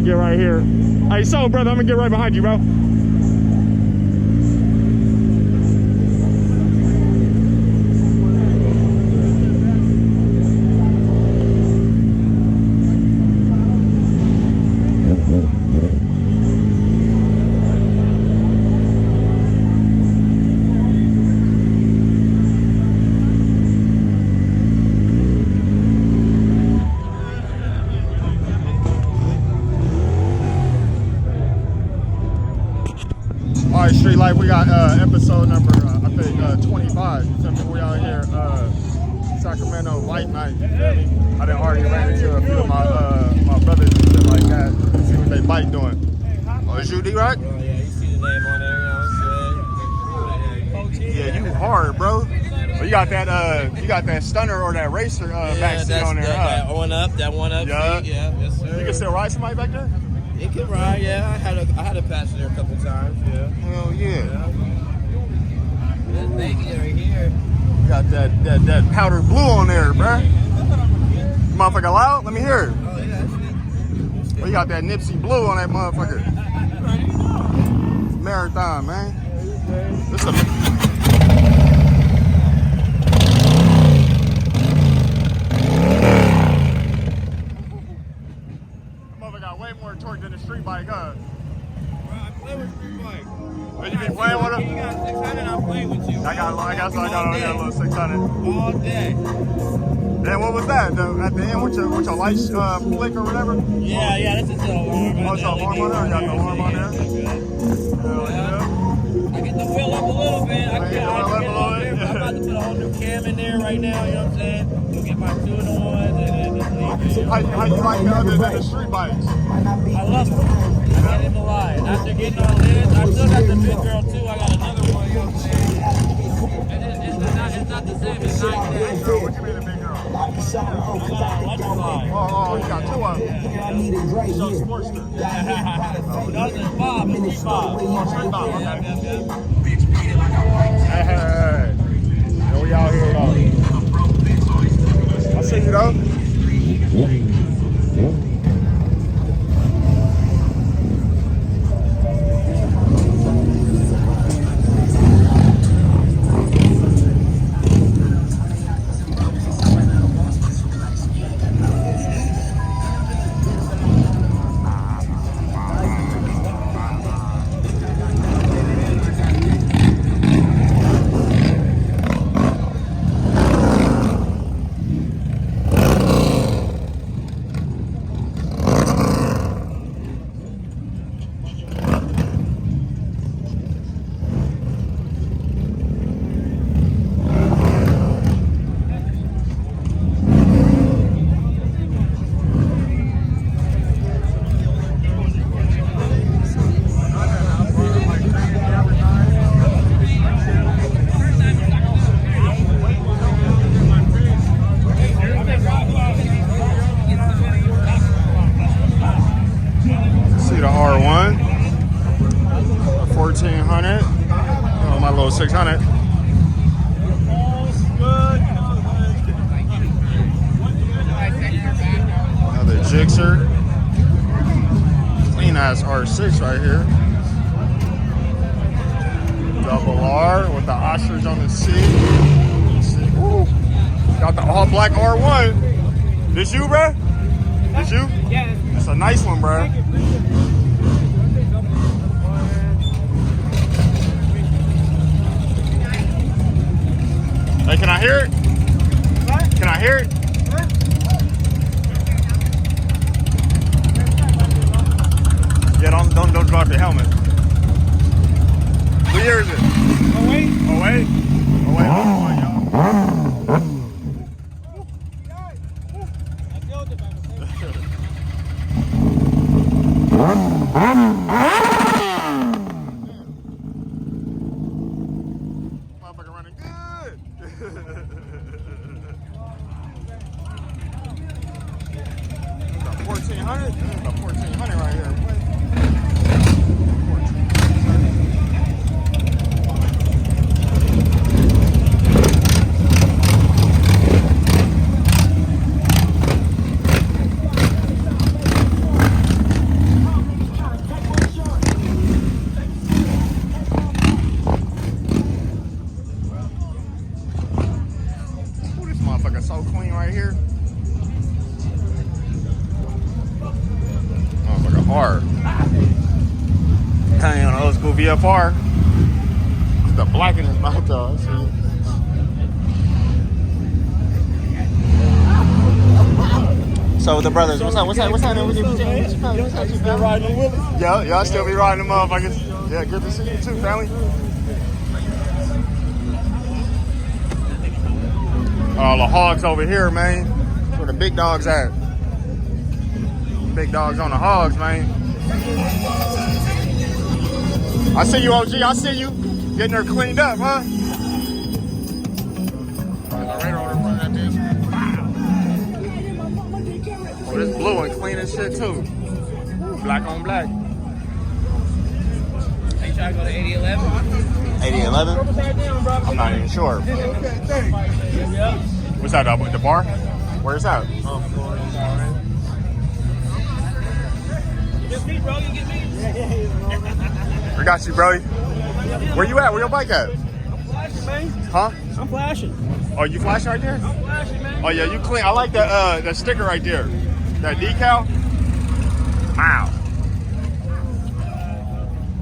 get right here. Hey, so brother, I'm gonna get right behind you, bro. All right, Street Life, we got episode number, I think, 25. You feel me? We out here, Sacramento Light Night. You feel me? I done already ran into a few of my brothers and shit like that. See what they bike doing. Oh, is you D-Rock? Oh, yeah, you see the name on there, you know what I'm saying? Yeah, you hard, bro. Well, you got that stunner or that racer back seat on there, that one up, yeah. Seat, yeah, yes sir. You can still ride somebody back there? It can ride, yeah. I had a passenger a couple times, yeah. Hell yeah. This baby right here. You got that powder blue on there, bro. Motherfucker loud? Let me hear it. Oh yeah, that's it. Well, you got that Nipsey blue on that motherfucker. Marathon, man. This a way more torque than the street bike, huh? Bro, I play with street bike. Oh, you be playing with him? You got 600, I'm playing with you. I got on that little 600. All day. Then what was that? At the end with your lights flick or whatever? Yeah, this is the alarm. Oh, it's the alarm on there? I got the alarm on there? Hell yeah. I get the wheel up a little bit. I get up a little bit. I'm about to put a whole new cam in there right now, you know what I'm saying? You'll get my 2-in-1s and then just leave it. How you like other than the street bikes? I love them. I can't even lie. After getting all this, I still got the big girl too. I got another one, you know what I'm saying? And it's not the same as 9 days. What you mean a big girl? I got an electrified. Oh, you got two of them. Yeah. So Sportster. No, it's 5. It's 3.5. Oh, 3.5, okay. Yep. Hey. Yo, we out here, though. I see you, though. R1, 1400, oh, my little 600. Another Gsx-R, clean ass R6 right here. Double R with the ostrich on the seat. Woo. Got the all black R1. This you, bro? This you? Yeah. It's a nice one, bro. Hey, can I hear it? What? Can I hear it? What? Yeah, don't drop your helmet. What year is it? Oh, wait. Oh, wait. Oh, wait. Hold on, y'all. Motherfucker running good. About 1400? About 1400 right here. It's so clean right here. Motherfucker hard. Kind of on old school VFR. The black in his mouth though. So the brothers, what's happening with you? Still riding with us? Yeah, y'all still be riding them motherfuckers. Yeah, good to see you too, family. The hogs over here, man. That's where the big dogs at. Big dogs on the hogs, man. I see you, OG. I see you. Getting her cleaned up, huh? Oh, this blue and clean as shit too. Black on black. Are you trying to go to 8011? 8011? I'm not even sure. What's that up at the bar? Where's that? Oh, Florida. You get me, bro. You get me. We got you, bro. Where you at? Where your bike at? I'm flashing, man. Huh? I'm flashing. Oh, you flashing right there? I'm flashing, man. Oh yeah, you clean. I like the sticker right there. That decal. Wow.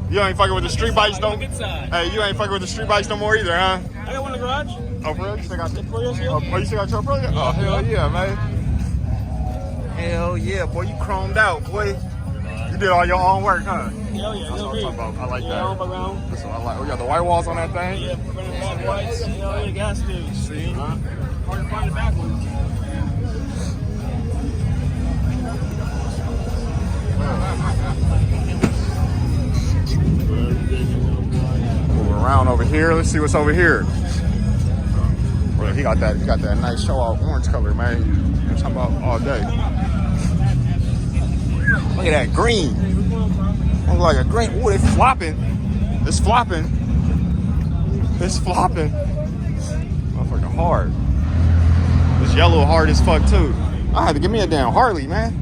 You ain't fucking with the street bikes no. Hey, you ain't fucking with the street bikes no more either, huh? I got one in the garage. Oh, for real? You still got For real, oh, you still got your Pro? Oh, hell yeah, man. Hell yeah, boy. You chromed out, boy. You did all your own work, huh? Hell yeah, That's what I'm talking about. I like that. Yeah, That's what I like. We got the white walls on that thing. yeah, running back whites. Hell yeah, gas dudes. See? Hard to find the back ones. Move around over here. Let's see what's over here. Well, he got that nice show off orange color, man. I'm talking about all day. Look at that green. Looks like a green. Ooh, it's flopping. It's flopping. It's flopping. Motherfucking hard. This yellow hard as fuck too. I had to give me a damn Harley, man.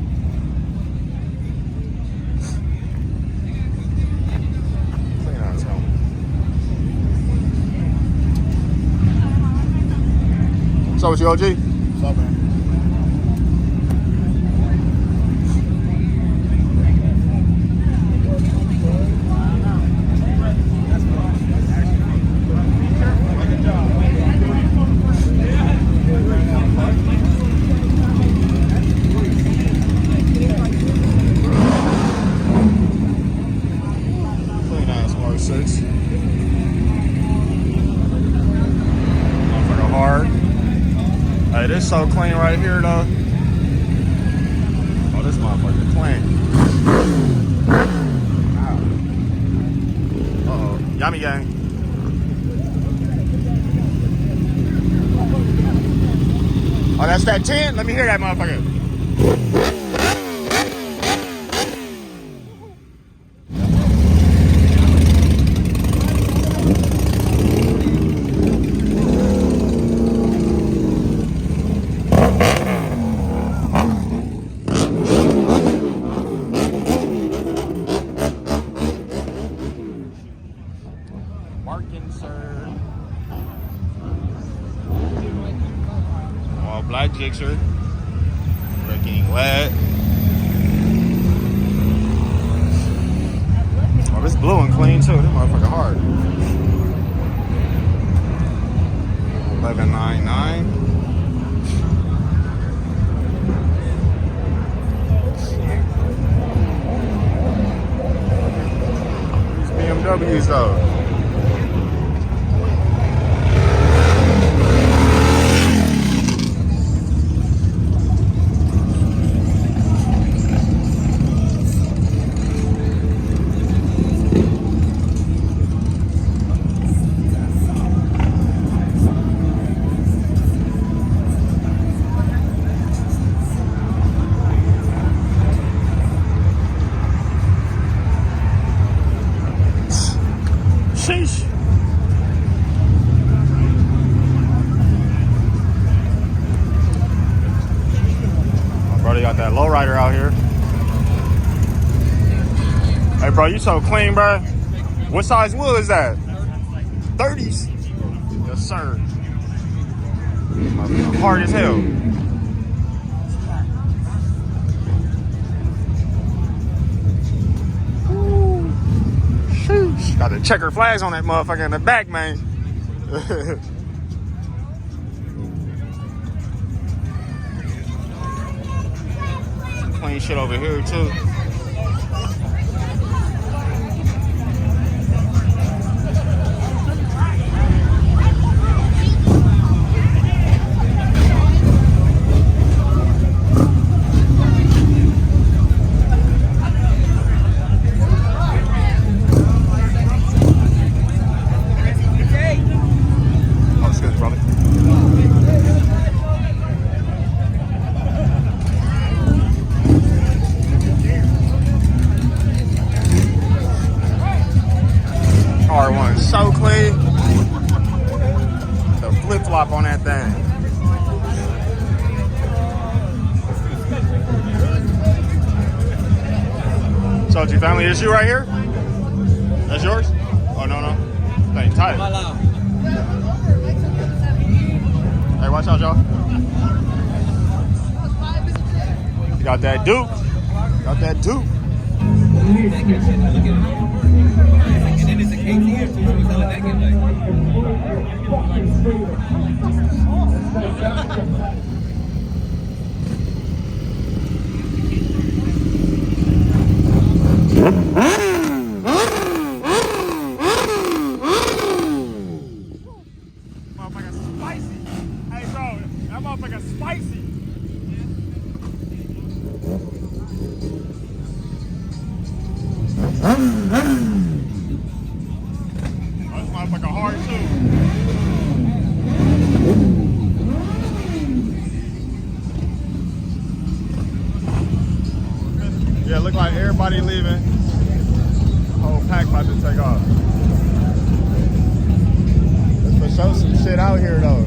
So what's your OG? What's up, man? Clean ass R6. Motherfucker hard. Hey, this so clean right here, though. Oh, this motherfucker clean. Uh-oh. Yummy gang. Oh, that's that 10? Let me hear that motherfucker. All black Gsx-R. Looking wet. Oh, this blue and clean too. This motherfucker hard. 1199. These BMWs though. Sheesh. My brother got that lowrider out here. Hey, bro, you so clean, bro. What size wheel is that? 30s. Yes, sir. Hard as hell. Sheesh. Got the checker flags on that motherfucker in the back, man. Clean shit over here too. So clean. The flip flop on that thing. So, it's your family issue right here? That's yours? Oh, no. Thing tight. Hey, watch out, y'all. You got that Duke. Got that Duke. And then it's a KTM too, so we call it naked Motherfucker spicy. Hey, bro, that motherfucker spicy. Motherfucker hard too. Yeah, look like everybody leaving. The whole pack about to take off. Let's for sure some shit out here though.